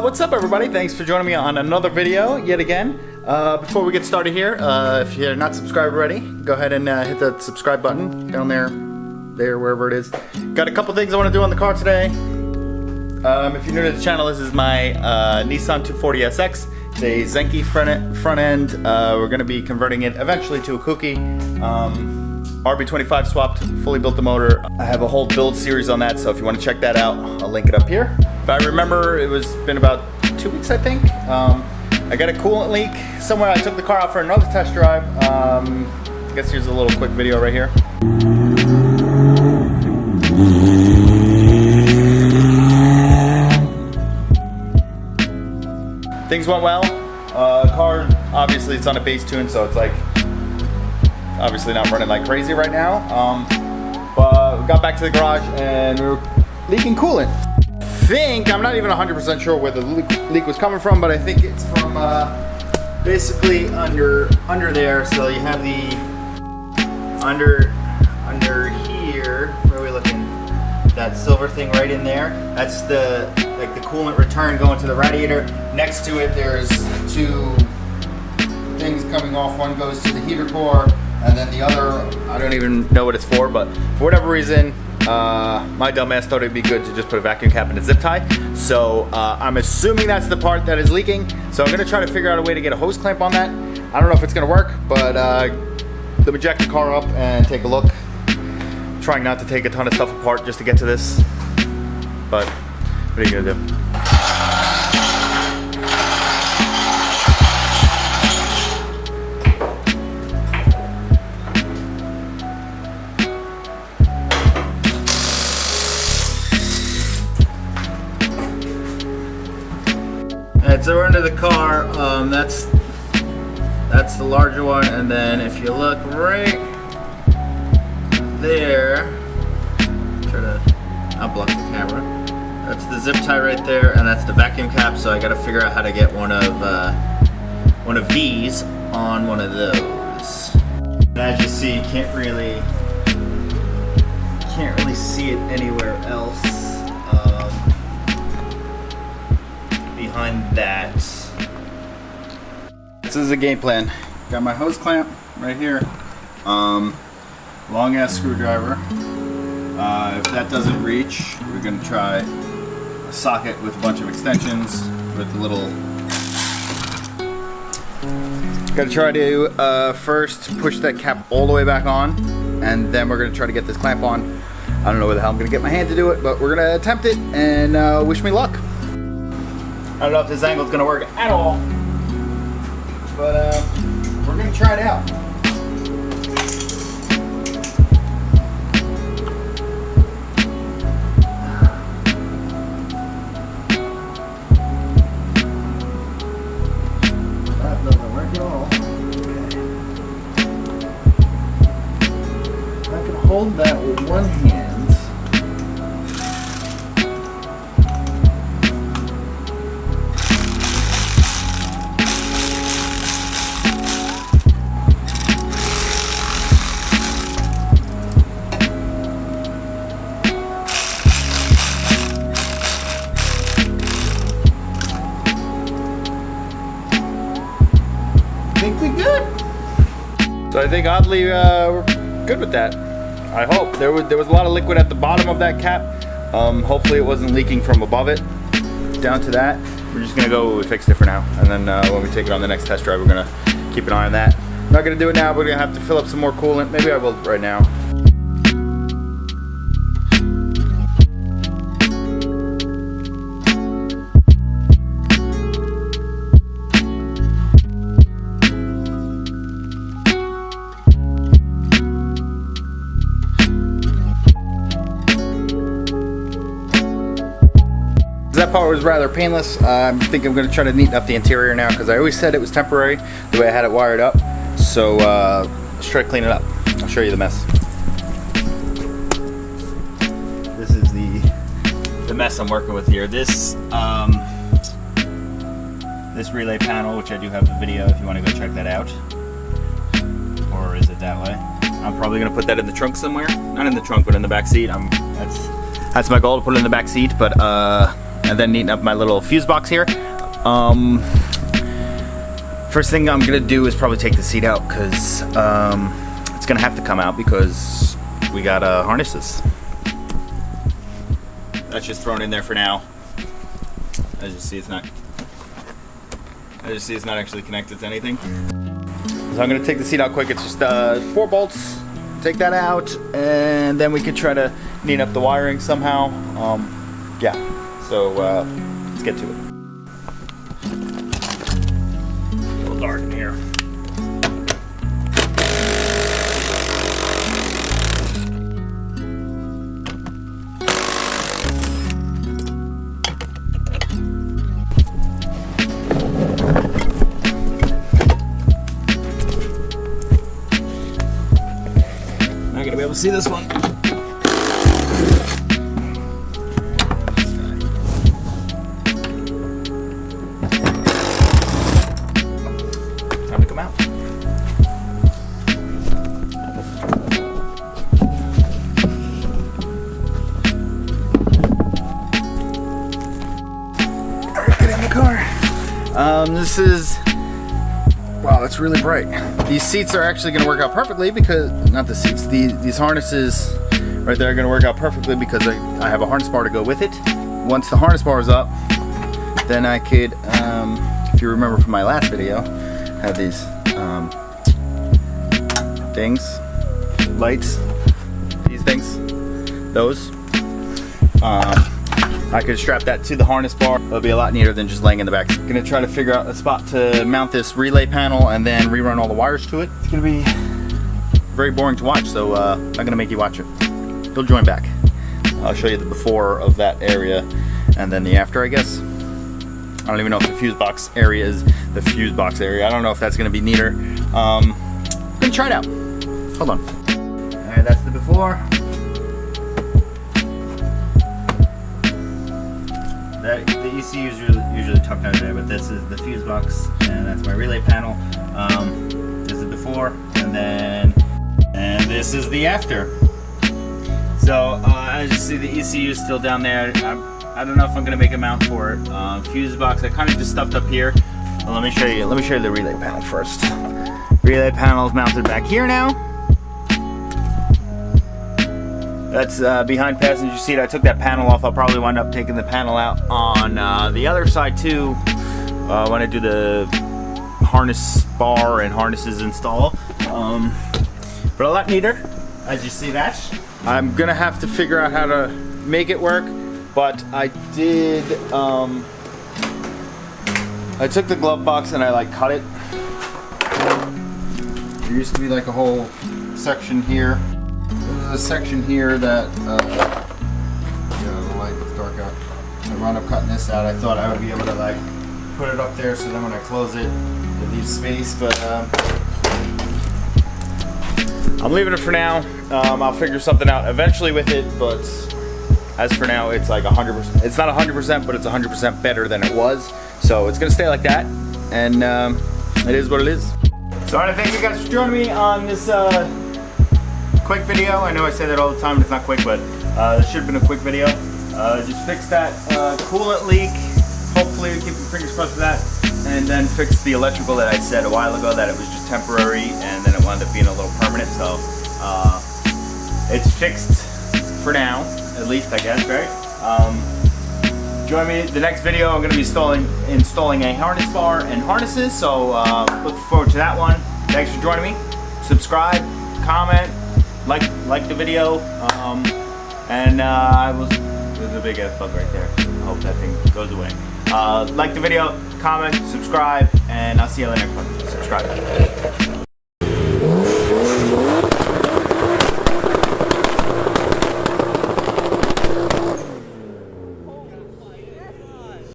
What's up, everybody? Thanks for joining me on another video yet again. Before we get started here, if you're not subscribed already, go ahead and hit that subscribe button down there, wherever it is. Got a couple things I want to do on the car today. If you're new to the channel, this is my Nissan 240SX. It's a Zenki front end. We're going to be converting it eventually to a Kuki. RB25 swapped, fully built the motor. I have a whole build series on that, so if you want to check that out, I'll link it up here. If I remember, it was been about 2 weeks, I think. I got a coolant leak somewhere. I took the car out for another test drive. I guess here's a little quick video right here. Things went well. Car, obviously it's on a base tune, so it's like obviously not running like crazy right now. But we got back to the garage and we were leaking coolant. I'm not even 100% sure where the leak was coming from, but I think it's from basically under there. So you have the under here. Where are we looking? That silver thing right in there. That's the coolant return going to the radiator. Next to it, there's two things coming off. One goes to the heater core, and then the other, I don't even know what it's for, but for whatever reason, my dumbass thought it'd be good to just put a vacuum cap and a zip tie. So I'm assuming that's the part that is leaking. So I'm gonna try to figure out a way to get a hose clamp on that. I don't know if it's gonna work, but let me jack the car up and take a look. Trying not to take a ton of stuff apart just to get to this, but what are you gonna do? Alright, so we're under the car. That's the larger one, and then if you look right there, try to not block the camera. That's the zip tie right there, and that's the vacuum cap. So I got to figure out how to get one of these on one of those. And as you see, you can't really see it anywhere else. Behind that. This is the game plan. Got my hose clamp right here. Long ass screwdriver. If that doesn't reach, we're gonna try a socket with a bunch of extensions with a little. Gotta try to first push that cap all the way back on, and then we're gonna try to get this clamp on. I don't know where the hell I'm gonna get my hand to do it, but we're gonna attempt it, and wish me luck. I don't know if this angle is going to work at all, but we're going to try it out. That doesn't work at all. Okay. I can hold that with one hand. So I think oddly we're good with that. I hope. There was a lot of liquid at the bottom of that cap. Hopefully it wasn't leaking from above it down to that. We're just gonna go fix it for now, and then when we take it on the next test drive, we're gonna keep an eye on that. I'm not gonna do it now, but we're gonna have to fill up some more coolant. Maybe I will right now. That part was rather painless. I think I'm going to try to neaten up the interior now, because I always said it was temporary the way I had it wired up. So let's try to clean it up. I'll show you the mess. This is the mess I'm working with here. This relay panel, which I do have the video if you want to go check that out. Or is it that way? I'm probably gonna put that in the trunk somewhere. Not in the trunk, but in the back seat. That's my goal, to put it in the back seat. But and then neaten up my little fuse box here. First thing I'm gonna do is probably take the seat out, because it's gonna have to come out because we got harnesses. That's just thrown in there for now. As you see, it's not actually connected to anything. So I'm gonna take the seat out quick. It's just 4 bolts. Take that out, and then we could try to neaten up the wiring somehow. Yeah, so let's get to it. A little dark in here. Not gonna be able to see this one. Time to come out. Alright, get in the car. This is, wow, it's really bright. These seats are actually going to work out perfectly because, not the seats, these harnesses right there are going to work out perfectly because I have a harness bar to go with it. Once the harness bar is up, then I could, if you remember from my last video, have these things, lights, these things, those. I could strap that to the harness bar. It'll be a lot neater than just laying in the back. I'm gonna try to figure out a spot to mount this relay panel and then rerun all the wires to it. It's gonna be very boring to watch, so I'm not gonna make you watch it. You'll join back. I'll show you the before of that area and then the after, I guess. I don't even know if the fuse box area is the fuse box area. I don't know if that's gonna be neater. I'm gonna try it out. Hold on. All right, that's the before. The ECU is usually tucked under there, but this is the fuse box, and that's my relay panel. This is before, and this is the after. So as you see, the ECU is still down there. I don't know if I'm gonna make a mount for it. Fuse box, I kind of just stuffed up here. Well, let me show you the relay panel first. Relay panel is mounted back here now. That's behind passenger seat. I took that panel off. I'll probably wind up taking the panel out on the other side too when I do the harness bar and harnesses install. But a lot neater, as you see that. I'm gonna have to figure out how to make it work, but I did. I took the glove box and I like cut it. There used to be like a whole section here. There's a section here that, yeah, the light is dark out. I wound up cutting this out. I thought I would be able to like put it up there so then when I close it, it leaves space, but I'm leaving it for now. I'll figure something out eventually with it, but as for now, it's like 100%. It's not 100%, but it's 100% better than it was. So it's gonna stay like that, and it is what it is. So I want to thank you guys for joining me on this quick video. I know I say that all the time and it's not quick, but this should have been a quick video. Just fix that coolant leak. Hopefully we keep your fingers crossed for that. And then fix the electrical that I said a while ago that it was just temporary and then it wound up being a little permanent. So it's fixed for now, at least I guess, right? Join me the next video. I'm going to be installing a harness bar and harnesses. So look forward to that one. Thanks for joining me. Subscribe, comment, like the video, and there's a big F bug right there. I hope that thing goes away. Like the video, comment, subscribe, and I'll see you on the next one. Subscribe.